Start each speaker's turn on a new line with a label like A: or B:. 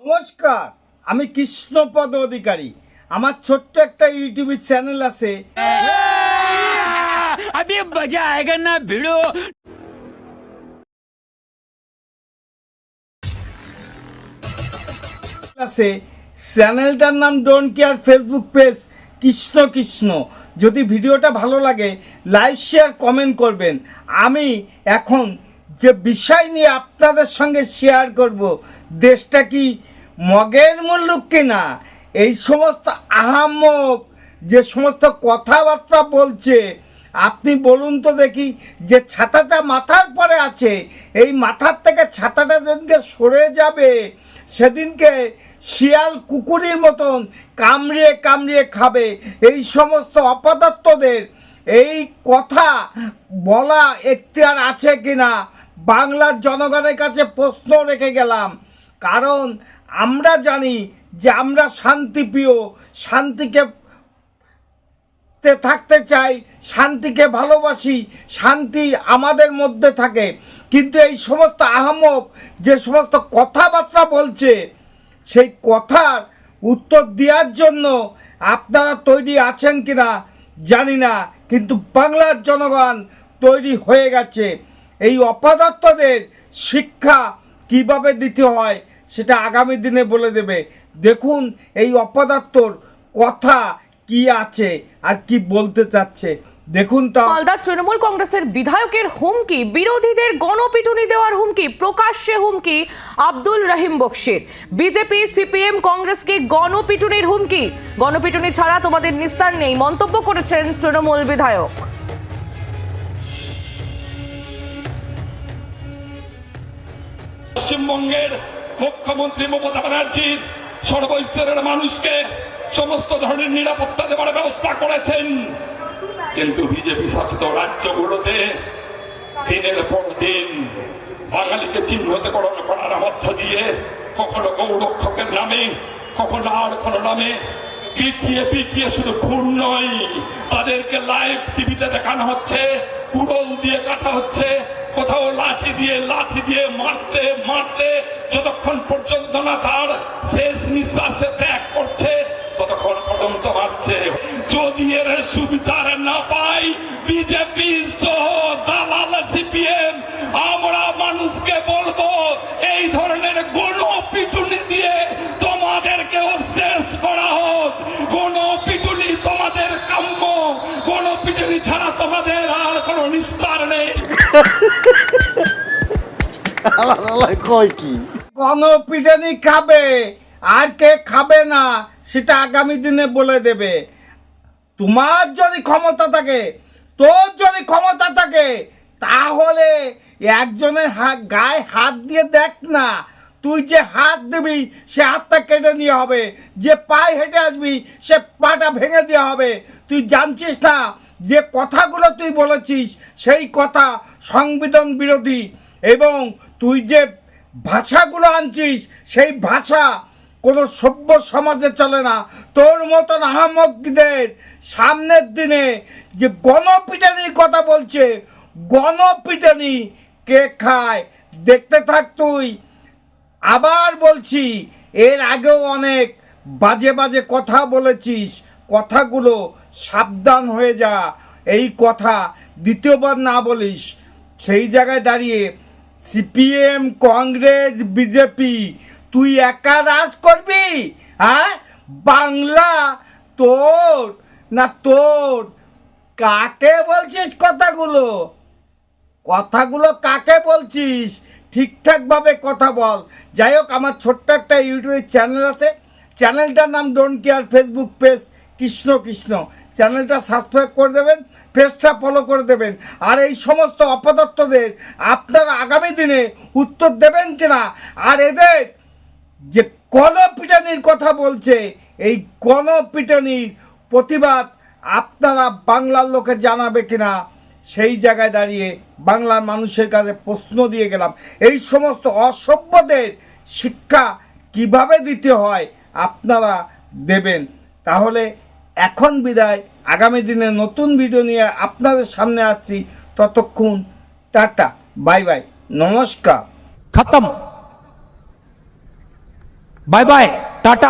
A: নমস্কার, আমি কৃষ্ণপদ অধিকারী। আমার ছোট্ট একটা ইউটিউব চ্যানেল আছে।
B: अभी मजा आएगा ना भिड़ो।
A: চ্যানেলটার নাম don't care, Facebook page Krishna Krishna. যদি ভিডিওটা ভালো লাগে লাইক শেয়ার কমেন্ট করবেন। আমি এখন যে বিষয় নিয়ে আপনাদের সঙ্গে শেয়ার করব, দেশটা কি মগের মুল্লুক কিনা, এই সমস্ত আহাম্মক যে সমস্ত কথাবার্তা বলছে, আপনি বলুন তো দেখি, যে ছাতাটা মাথার পরে আছে, এই মাথার থেকে ছাতাটা যেদিনকে সরে যাবে সেদিনকে শিয়াল কুকুরের মতন কামড়িয়ে কামড়িয়ে খাবে। এই সমস্ত অপদার্থদের এই কথা বলা এখতিয়ার আছে কিনা বাংলার জনগণের কাছে প্রশ্ন রেখে গেলাম। কারণ আমরা জানি যে আমরা শান্তিপ্রিয়, শান্তিকে থাকতে চাই, শান্তিকে ভালোবাসি, শান্তি আমাদের মধ্যে থাকে। কিন্তু এই সমস্ত আহাম্মক যে সমস্ত কথাবার্তা বলছে, সেই কথার উত্তর দেওয়ার জন্য আপনারা তৈরি আছেন কিনা জানি না, কিন্তু বাংলার জনগণ তৈরি হয়ে গেছে। এই অপদার্থদের শিক্ষা কিভাবে দিতে হয় সেটা আগামী দিনে বলে দেবে। দেখুন এই অপদার্থর কথা কি আছে আর কি বলতে চাচ্ছে, দেখুন। তা
C: মালদা তৃণমূল কংগ্রেসের বিধায়কের হুমকি, বিরোধীদের গণপিটুনি দেওয়ার হুমকি, প্রকাশ্যে হুমকি আব্দুল রহিম বক্সির। বিজেপি সিপিএম কংগ্রেসকে গণপিটুনির হুমকি, গণপিটুনি ছাড়া তোমাদের নিস্তার নেই মন্তব্য করেছেন তৃণমূল বিধায়ক।
D: পশ্চিমবঙ্গের মুখ্যমন্ত্রী মমতা ব্যানার্জি সর্বস্তরের মানুষকে সমস্ত ধরনের নিরাপত্তা দেওয়ার ব্যবস্থা করেছেন, কিন্তু বিজেপি শাসিত রাজ্যগুলোতে দিনের পর দিন বাঙালিকে চিহ্নিতকরণ করার মধ্য দিয়ে কখনো গৌরক্ষকের নামে, কখনো আর কোনো নামে পিটিয়ে পিটিয়ে শুধু খুন নয়, তাদেরকে লাইভ টিভিতে দেখানো হচ্ছে, কুড়োল দিয়ে কাটা হচ্ছে, কোথাও লাঠি দিয়ে মারতে মারতে যতক্ষণ পর্যন্ত না তার শেষ নিঃশ্বাসে ত্যাগ করছে ততক্ষণ পর্যন্ত মারছে। যদি এর সুবিচার না পাই বিজেপি সহ দালাল সিপিএম, আমরা মানুষকে বলবো এই ধরনের গণপিটুনি দিয়ে তোমাদেরকেও শেষ করা হোক। গণপিটুনি তোমাদের কাম্য, গণপিটুনি ছাড়া তোমাদের আর কোনো নিস্তার নেই।
A: গণপিটুনি খাবে আর কে খাবে না সেটা আগামী দিনে বলে দেবে। তোমার যদি ক্ষমতা থাকে, তোর যদি ক্ষমতা থাকে, তাহলে একজনের গায়ে হাত দিয়ে দেখ না। তুই যে হাত দিবি সে হাতটা কেটে নিয়ে হবে, যে পায়ে হেঁটে আসবি সে পাটা ভেঙে দেওয়া হবে। তুই জানছিস না যে কথাগুলো তুই বলেছিস সেই কথা সংবিধান বিরোধী, এবং তুই যে ভাষাগুলো আনছিস সেই ভাষা কোনো সভ্য সমাজে চলে না। তোর মতন আহাম্মকদের সামনের দিনে যে গণপিটানির কথা বলছে, গণপিটানি কে খায় দেখতে থাক তুই। আবার বলছি, এর আগেও অনেক বাজে বাজে কথা বলেছিস, কথাগুলো সাবধান হয়ে যা, এই কথা দ্বিতীয়বার না বলিস। সেই জায়গায় দাঁড়িয়ে সিপিএম কংগ্রেস বিজেপি তুই একা রাজ করবি? হ্যাঁ, বাংলা তোর না তোর? কাকে বলছিস কথাগুলো? কথাগুলো কাকে বলছিস? ঠিকঠাকভাবে কথা বল। যাই হোক, আমার ছোট্ট একটা ইউটিউব চ্যানেল আছে, চ্যানেলটার নাম don't care, Facebook page Krishna Krishna. চ্যানেলটা সাবস্ক্রাইব করে দেবেন, পেজটা ফলো করে দেবেন। আর এই সমস্ত অপদার্থদের আপনারা আগামী দিনে উত্তর দেবেন কিনা, আর এদের যে গণপিটানির কথা বলছে, এই গণপিটানির প্রতিবাদ আপনারা বাংলার লোকে জানাবে কিনা, সেই জায়গায় দাঁড়িয়ে বাংলার মানুষের কাছে প্রশ্ন দিয়ে গেলাম। এই সমস্ত অসভ্যদের শিক্ষা কিভাবে দিতে হয় আপনারা দেবেন। তাহলে এখন বিদায়, আগামী দিনে নতুন ভিডিও নিয়ে আপনাদের সামনে আসছি। ততক্ষণ টাটা, বাই বাই, নমস্কার।
E: खत्म। Bye bye Tata.